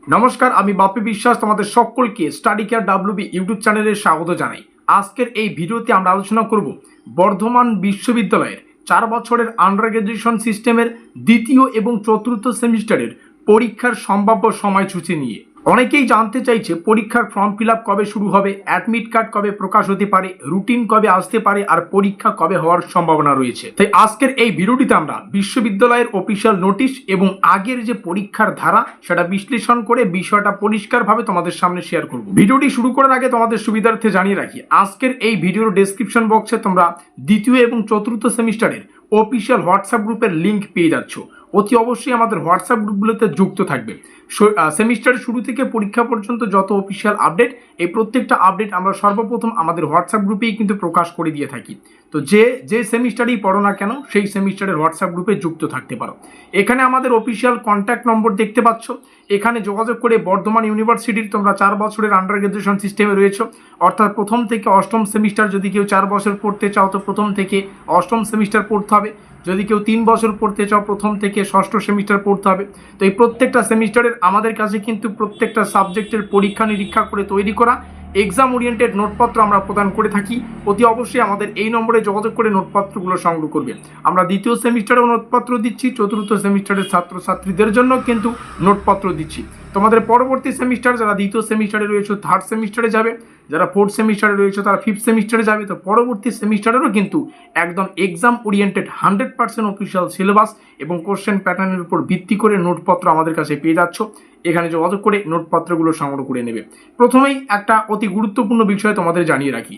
নমস্কার, আমি বাপি বিশ্বাস তোমাদের সকলকে স্টাডি কেয়ার ডাব্লিউবি ইউটিউব চ্যানেলে স্বাগত জানাই। আজকের এই ভিডিওতে আমরা আলোচনা করব বর্ধমান বিশ্ববিদ্যালয়ের 4 বছরের আন্ডার গ্র্যাজুয়েশন সিস্টেমের দ্বিতীয় এবং চতুর্থ সেমিস্টারের পরীক্ষার সম্ভাব্য সময়সূচি নিয়ে। অনেকেই জানতে চাইছে পরীক্ষার ফর্ম ফিল আপ কবে শুরু হবে, অ্যাডমিট কার্ড কবে প্রকাশ হতে পারে, রুটিন কবে আসতে পারে, আর পরীক্ষা কবে হওয়ার সম্ভাবনা রয়েছে। তাই আজকের এই ভিডিওটিতে আমরা বিশ্ববিদ্যালয়ের অফিসিয়াল নোটিশ এবং আগের যে পরীক্ষার ধারা সেটা বিশ্লেষণ করে বিষয়টা পরিষ্কারভাবে তোমাদের সামনে শেয়ার করব। ভিডিওটি শুরু করার আগে তোমাদের সুবিধার্থে জানিয়ে রাখি, আজকের এই ভিডিওর ডেসক্রিপশন বক্সে তোমরা দ্বিতীয় এবং চতুর্থ সেমিস্টারের অফিসিয়াল হোয়াটসঅ্যাপ গ্রুপের লিঙ্ক পেয়ে যাচ্ছ। অতি অবশ্যই আমাদের হোয়াটসঅ্যাপ গ্রুপগুলোতে যুক্ত থাকবে। সেমিস্টারের শুরু থেকে পরীক্ষা পর্যন্ত যত অফিসিয়াল আপডেট, এই প্রত্যেকটা আপডেট আমরা সর্বপ্রথম আমাদের হোয়াটসঅ্যাপ গ্রুপেই কিন্তু প্রকাশ করে দিয়ে থাকি। তো যে সেমিস্টারেই পড়ো না কেন সেই সেমিস্টারের হোয়াটসঅ্যাপ গ্রুপে যুক্ত থাকতে পারো। এখানে আমাদের অফিসিয়াল কন্ট্যাক্ট নম্বর দেখতে পাচ্ছ। এখানে যোগাযোগ করে বর্ধমান ইউনিভার্সিটির তোমরা 4 বছরের আন্ডার গ্র্যাজুয়েশন সিস্টেমে রয়েছে, অর্থাৎ প্রথম থেকে অষ্টম সেমিস্টার যদি কেউ 4 বছর পড়তে চাও তো প্রথম থেকে অষ্টম সেমিস্টার পড়তে হবে। যদি কেউ 3 বছর পড়তে চাও প্রথম থেকে ষষ্ঠ সেমিস্টার পড়তে হবে। তো এই প্রত্যেকটা সেমিস্টারের আমাদের কাছে কিন্তু প্রত্যেকটা সাবজেক্টের পরীক্ষা নিরীক্ষা করে তৈরি করা এক্সাম ওরিয়েন্টেড নোটপত্র আমরা প্রদান করে থাকি। অতি অবশ্যই আমাদের এই নম্বরে যোগাযোগ করে নোটপত্রগুলো সংগ্রহ করবে। আমরা দ্বিতীয় সেমিস্টারেও নোটপত্র দিচ্ছি, চতুর্থ সেমিস্টারের ছাত্রছাত্রীদের জন্য কিন্তু নোটপত্র দিচ্ছি। তোমাদের পরবর্তী সেমিস্টার যারা দ্বিতীয় সেমিস্টারে রয়েছে থার্ড সেমিস্টারে যাবে, যারা ফোর্থ সেমিস্টারে রয়েছে তারা ফিফথ সেমিস্টারে যাবে। তো পরবর্তী সেমিস্টারেরও কিন্তু একদম এক্সাম ওরিয়েন্টেড 100% অফিসিয়াল সিলেবাস এবং কোশ্চেন প্যাটার্নের উপর ভিত্তি করে নোটপত্র আমাদের কাছে পেয়ে যাচ্ছ। এখানে যোগাযোগ করে নোটপত্রগুলো সংগ্রহ করে নেবে। প্রথমেই একটা অতি গুরুত্বপূর্ণ বিষয় তোমাদের জানিয়ে রাখি,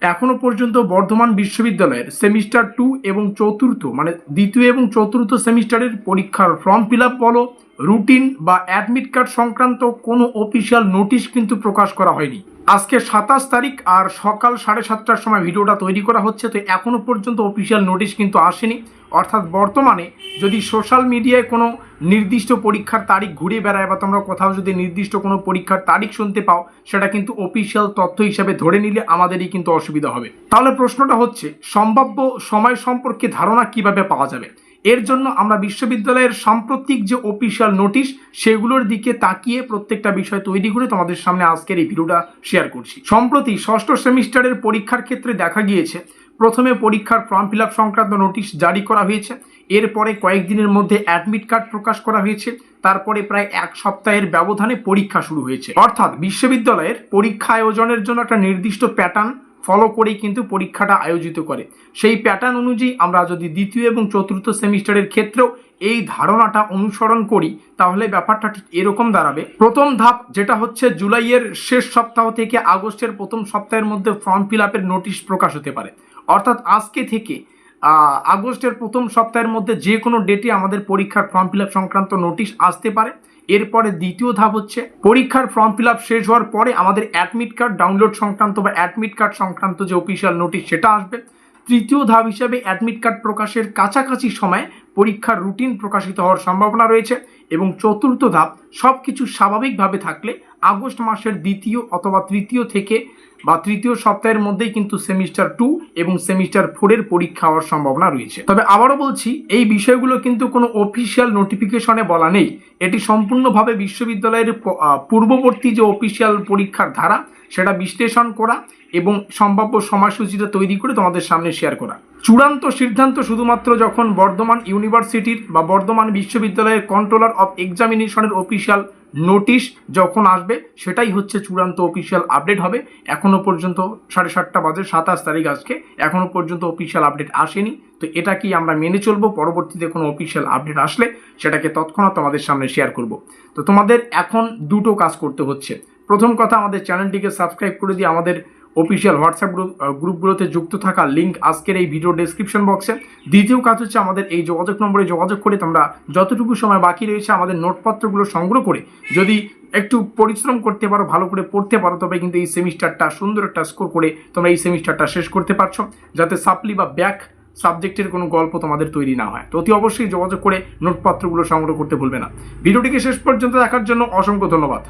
এখনো পর্যন্ত বর্ধমান বিশ্ববিদ্যালয়ের সেমিস্টার 2 এবং চতুর্থ মানে দ্বিতীয় এবং চতুর্থ সেমিস্টারের পরীক্ষার ফর্ম ফিল আপ বলো, রুটিন বা অ্যাডমিট কার্ড সংক্রান্ত কোনো অফিসিয়াল নোটিশ কিন্তু প্রকাশ করা হয়নি। আজকে 27 তারিখ আর সকাল 7:30টার সময় ভিডিওটা তৈরি করা হচ্ছে। তো এখনো পর্যন্ত অফিসিয়াল নোটিশ কিন্তু আসেনি। অর্থাৎ বর্তমানে যদি সোশ্যাল মিডিয়ায় কোনো নির্দিষ্ট পরীক্ষার তারিখ ঘুরে বেড়ায় বা তোমরা কোথাও যদি নির্দিষ্ট কোনো পরীক্ষার তারিখ শুনতে পাও, সেটা কিন্তু অফিসিয়াল তথ্য হিসাবে ধরে নিলে আমাদেরই কিন্তু অসুবিধা হবে। তাহলে প্রশ্নটা হচ্ছে সম্ভাব্য সময় সম্পর্কে ধারণা কিভাবে পাওয়া যাবে? এর জন্য আমরা বিশ্ববিদ্যালয়ের সাম্প্রতিক যে অফিসিয়াল নোটিশ সেগুলোর দিকে তাকিয়ে প্রত্যেকটা বিষয় তৈরি করে তোমাদের সামনে আজকের এই ভিডিওটা শেয়ার করছি। সম্প্রতি ষষ্ঠ সেমিস্টারের পরীক্ষার ক্ষেত্রে দেখা গিয়েছে প্রথমে পরীক্ষার ফর্ম ফিল আপ সংক্রান্ত নোটিশ জারি করা হয়েছে, এরপরে কয়েকদিনের মধ্যে অ্যাডমিট কার্ড প্রকাশ করা হয়েছে, তারপরে প্রায় 1 সপ্তাহের ব্যবধানে পরীক্ষা শুরু হয়েছে। অর্থাৎ বিশ্ববিদ্যালয়ের পরীক্ষা আয়োজনের জন্য একটা নির্দিষ্ট প্যাটার্ন ফলো করেই কিন্তু পরীক্ষাটা আয়োজিত করে। সেই প্যাটার্ন অনুযায়ী আমরা যদি দ্বিতীয় এবং চতুর্থ সেমিস্টারের ক্ষেত্রেও এই ধারণাটা অনুসরণ করি তাহলে ব্যাপারটা ঠিক এরকম দাঁড়াবে। প্রথম ধাপ যেটা হচ্ছে জুলাইয়ের শেষ সপ্তাহ থেকে আগস্টের প্রথম সপ্তাহের মধ্যে ফর্ম ফিল আপের নোটিশ প্রকাশ হতে পারে। অর্থাৎ আজকে থেকে আগস্টের প্রথম সপ্তাহের মধ্যে যে কোনো ডেটে আমাদের পরীক্ষার ফর্ম ফিল আপ সংক্রান্ত নোটিশ আসতে পারে। এরপরে দ্বিতীয় ধাপ হচ্ছে পরীক্ষার ফর্ম ফিল আপ শেষ হওয়ার পরে আমাদের অ্যাডমিট কার্ড ডাউনলোড সংক্রান্ত বা অ্যাডমিট কার্ড সংক্রান্ত যে অফিসিয়াল নোটিশ সেটা আসবে। তৃতীয় ধাপ হিসাবে অ্যাডমিট কার্ড প্রকাশের কাছাকাছি সময়ে পরীক্ষার রুটিন প্রকাশিত হওয়ার সম্ভাবনা রয়েছে। এবং চতুর্থ ধাপ সব কিছু স্বাভাবিকভাবে থাকলে আগস্ট মাসের দ্বিতীয় অথবা তৃতীয় থেকে বা তৃতীয় সপ্তাহের মধ্যেই কিন্তু সেমিস্টার 2 এবং সেমিস্টার 4 এর পরীক্ষা হওয়ার সম্ভাবনা রয়েছে। তবে আবারও বলছি, এই বিষয়গুলো কিন্তু কোনো অফিসিয়াল নোটিফিকেশনে বলা নেই। এটি সম্পূর্ণভাবে বিশ্ববিদ্যালয়ের পূর্ববর্তী যে অফিসিয়াল পরীক্ষার ধারা সেটা বিশ্লেষণ করা এবং সম্ভাব্য সময়সূচিটা তৈরি করে তোমাদের সামনে শেয়ার করা। চূড়ান্ত সিদ্ধান্ত শুধুমাত্র যখন বর্ধমান ইউনিভার্সিটির বা বর্ধমান বিশ্ববিদ্যালয়ের কন্ট্রোলার অফ এক্সামিনেশনের অফিসিয়াল নোটিশ যখন আসবে সেটাই হচ্ছে চূড়ান্ত অফিসিয়াল আপডেট হবে। এখনও পর্যন্ত 7:30 বাজে, 27 তারিখ আজকে, এখনও পর্যন্ত অফিসিয়াল আপডেট আসেনি। তো এটা কি আমরা মেনে চলবো, পরবর্তীতে কোনো অফিসিয়াল আপডেট আসলে সেটাকে তৎক্ষণাৎ তোমাদের সামনে শেয়ার করব। তো তোমাদের এখন দুটো কাজ করতে হচ্ছে। প্রথম কথা, আমাদের চ্যানেলটিকে সাবস্ক্রাইব করে দিয়ে আমাদের অফিসিয়াল হোয়াটসঅ্যাপ গ্রুপগুলোতে যুক্ত থাকা লিঙ্ক আজকের এই ভিডিও ডেসক্রিপশন বক্সে। দ্বিতীয় কাজ হচ্ছে আমাদের এই যোগাযোগ নম্বরে যোগাযোগ করে তোমরা যতটুকু সময় বাকি রয়েছে আমাদের নোটপত্রগুলো সংগ্রহ করে যদি একটু পরিশ্রম করতে পারো, ভালো করে পড়তে পারো, তবে কিন্তু এই সেমিস্টারটা সুন্দর একটা স্কোর করে তোমরা এই সেমিস্টারটা শেষ করতে পারছো, যাতে সাপ্লি বা ব্যাক সাবজেক্টের কোনো গল্প তোমাদের তৈরি না হয়। তো অতি অবশ্যই যোগাযোগ করে নোটপত্রগুলো সংগ্রহ করতে ভুলবে না। ভিডিওটিকে শেষ পর্যন্ত দেখার জন্য অসংখ্য ধন্যবাদ।